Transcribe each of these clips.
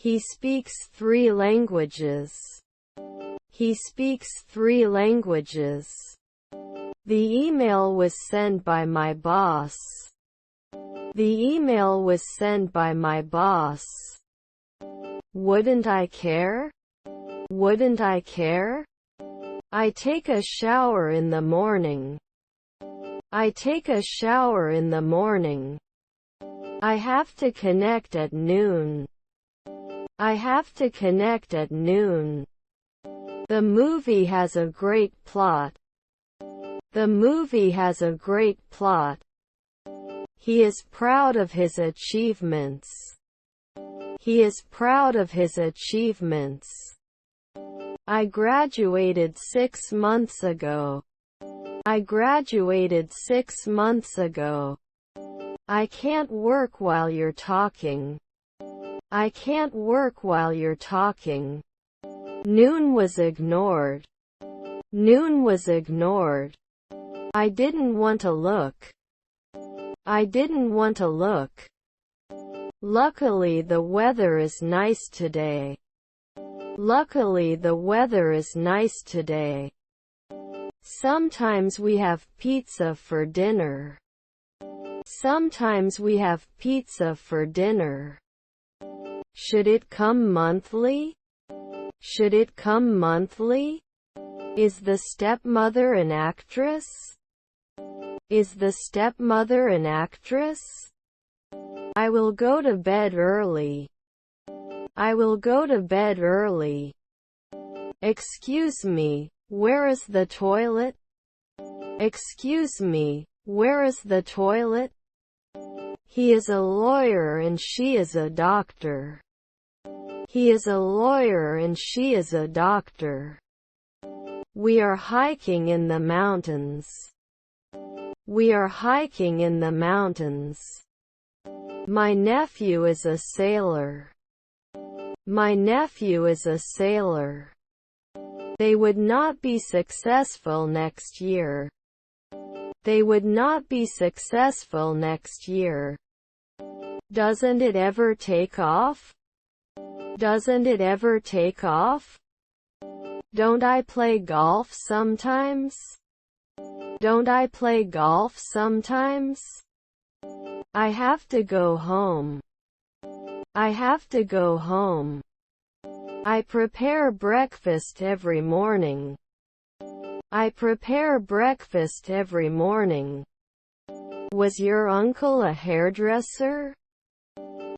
He speaks 3 languages. He speaks 3 languages. The email was sent by my boss. The email was sent by my boss. Wouldn't I care? Wouldn't I care? I take a shower in the morning. I take a shower in the morning. I have to connect at noon. I have to connect at noon. The movie has a great plot. The movie has a great plot. He is proud of his achievements. He is proud of his achievements. I graduated 6 months ago. I graduated 6 months ago. I can't work while you're talking. I can't work while you're talking. Noon was ignored. Noon was ignored. I didn't want to look. I didn't want to look. Luckily the weather is nice today. Luckily the weather is nice today. Sometimes we have pizza for dinner. Sometimes we have pizza for dinner. Should it come monthly? Should it come monthly? Is the stepmother an actress? Is the stepmother an actress? I will go to bed early. I will go to bed early. Excuse me, where is the toilet? Excuse me, where is the toilet? He is a lawyer and she is a doctor. He is a lawyer and she is a doctor. We are hiking in the mountains. We are hiking in the mountains. My nephew is a sailor. My nephew is a sailor. They would not be successful next year. They would not be successful next year. Doesn't it ever take off? Doesn't it ever take off? Don't I play golf sometimes? Don't I play golf sometimes? I have to go home. I have to go home. I prepare breakfast every morning. I prepare breakfast every morning. Was your uncle a hairdresser?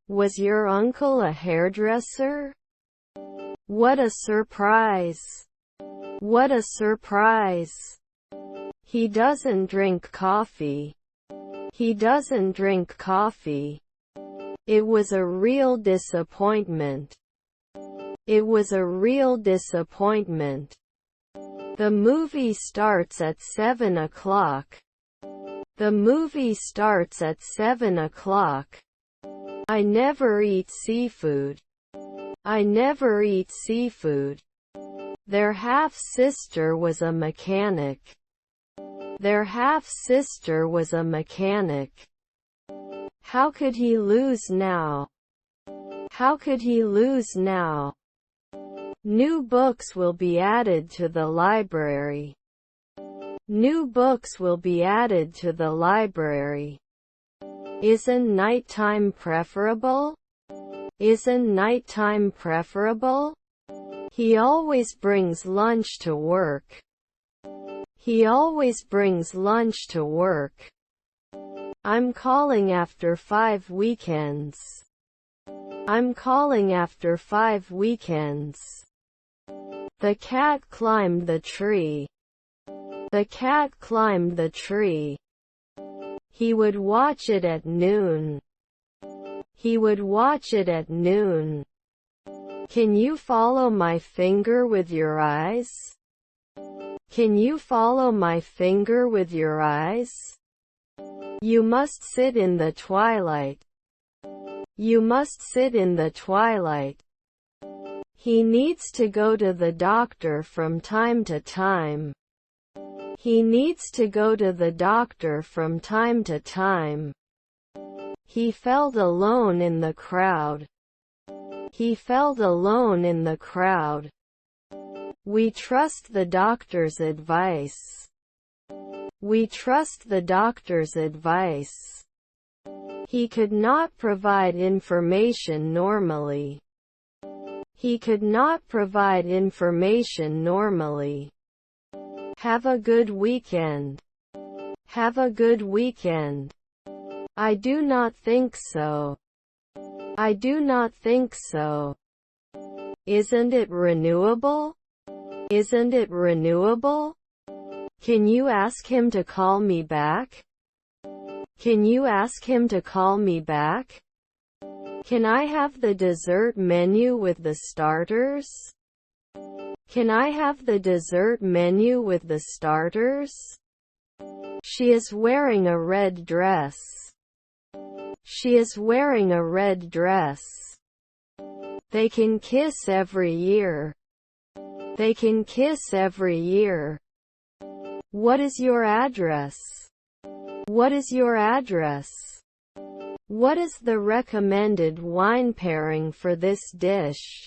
Was your uncle a hairdresser? What a surprise! What a surprise! He doesn't drink coffee. He doesn't drink coffee. It was a real disappointment. It was a real disappointment. The movie starts at 7 o'clock. The movie starts at 7 o'clock. I never eat seafood. I never eat seafood. Their half-sister was a mechanic. Their half-sister was a mechanic. How could he lose now? How could he lose now? New books will be added to the library. New books will be added to the library. Isn't nighttime preferable? Isn't nighttime preferable? He always brings lunch to work. He always brings lunch to work. I'm calling after 5 weekends. I'm calling after 5 weekends. The cat climbed the tree. The cat climbed the tree. He would watch it at noon. He would watch it at noon. Can you follow my finger with your eyes? Can you follow my finger with your eyes? You must sit in the twilight. You must sit in the twilight. He needs to go to the doctor from time to time. He needs to go to the doctor from time to time. He felt alone in the crowd. He felt alone in the crowd. We trust the doctor's advice. We trust the doctor's advice. He could not provide information normally. He could not provide information normally. Have a good weekend. Have a good weekend. I do not think so. I do not think so. Isn't it renewable? Isn't it renewable? Can you ask him to call me back? Can you ask him to call me back? Can I have the dessert menu with the starters? Can I have the dessert menu with the starters? She is wearing a red dress. She is wearing a red dress. They can kiss every year. They can kiss every year. What is your address? What is your address? What is the recommended wine pairing for this dish?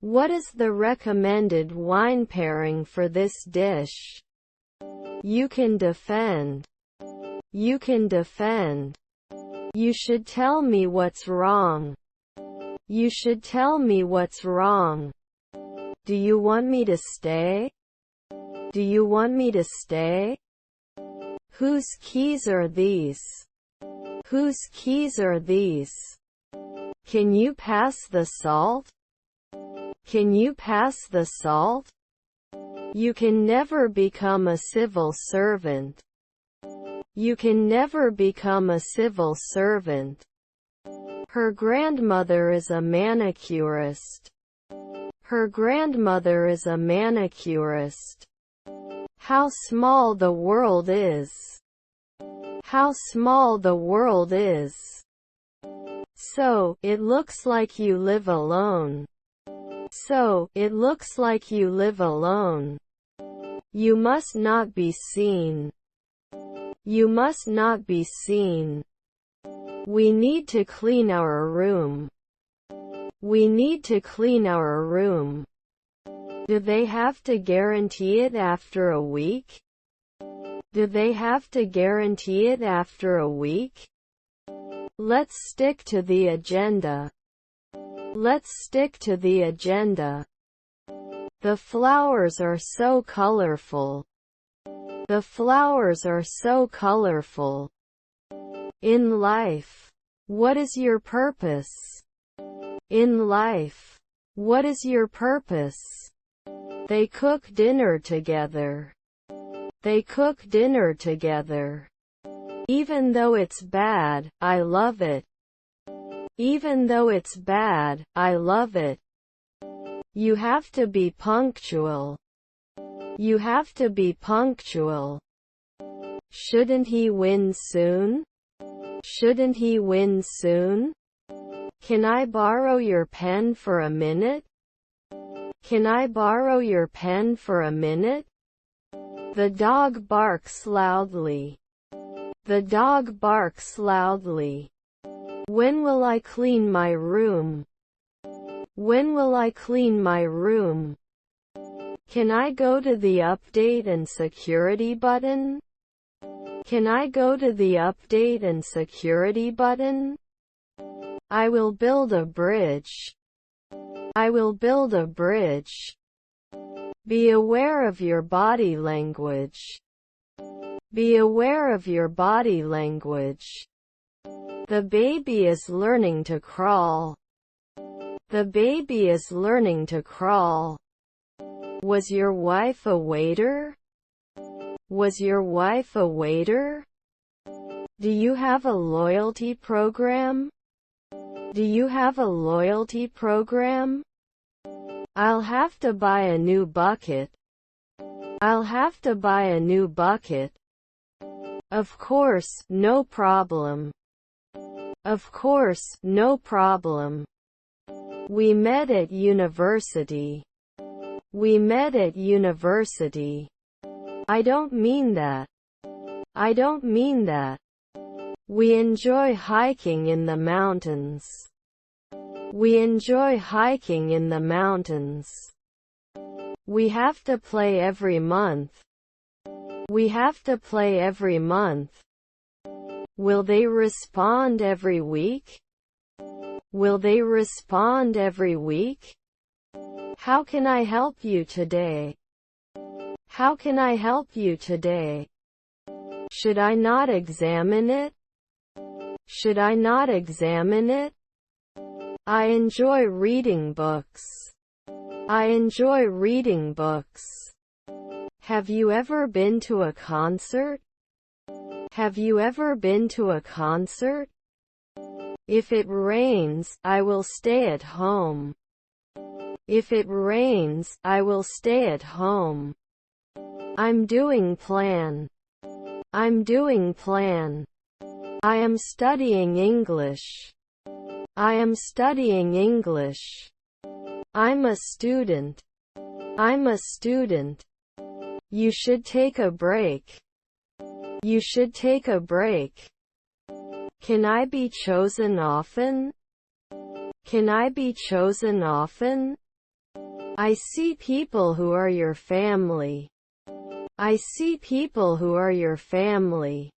What is the recommended wine pairing for this dish? You can defend. You can defend. You should tell me what's wrong. You should tell me what's wrong. Do you want me to stay? Do you want me to stay? Whose keys are these? Whose keys are these? Can you pass the salt? Can you pass the salt? You can never become a civil servant. You can never become a civil servant. Her grandmother is a manicurist. Her grandmother is a manicurist. How small the world is. How small the world is. So, it looks like you live alone. So, it looks like you live alone. You must not be seen. You must not be seen. We need to clean our room. We need to clean our room. Do they have to guarantee it after a week? Do they have to guarantee it after a week? Let's stick to the agenda. Let's stick to the agenda. The flowers are so colorful. The flowers are so colorful. In life. What is your purpose? In life. What is your purpose? They cook dinner together. They cook dinner together. Even though it's bad, I love it. Even though it's bad, I love it. You have to be punctual. You have to be punctual. Shouldn't he win soon? Shouldn't he win soon? Can I borrow your pen for a minute? Can I borrow your pen for a minute? The dog barks loudly. The dog barks loudly. When will I clean my room? When will I clean my room? Can I go to the update and security button? Can I go to the update and security button? I will build a bridge. I will build a bridge. Be aware of your body language. Be aware of your body language. The baby is learning to crawl. The baby is learning to crawl. Was your wife a waiter? Was your wife a waiter? Do you have a loyalty program? Do you have a loyalty program? I'll have to buy a new bucket. I'll have to buy a new bucket. Of course, no problem. Of course, no problem. We met at university. We met at university. I don't mean that. I don't mean that. We enjoy hiking in the mountains. We enjoy hiking in the mountains. We have to play every month. We have to play every month. Will they respond every week? Will they respond every week? How can I help you today? How can I help you today? Should I not examine it? Should I not examine it? I enjoy reading books. I enjoy reading books. Have you ever been to a concert? Have you ever been to a concert? If it rains, I will stay at home. If it rains, I will stay at home. I'm doing plan. I'm doing plan. I am studying English. I am studying English. I'm a student. I'm a student. You should take a break. You should take a break. Can I be chosen often? Can I be chosen often? I see people who are your family. I see people who are your family.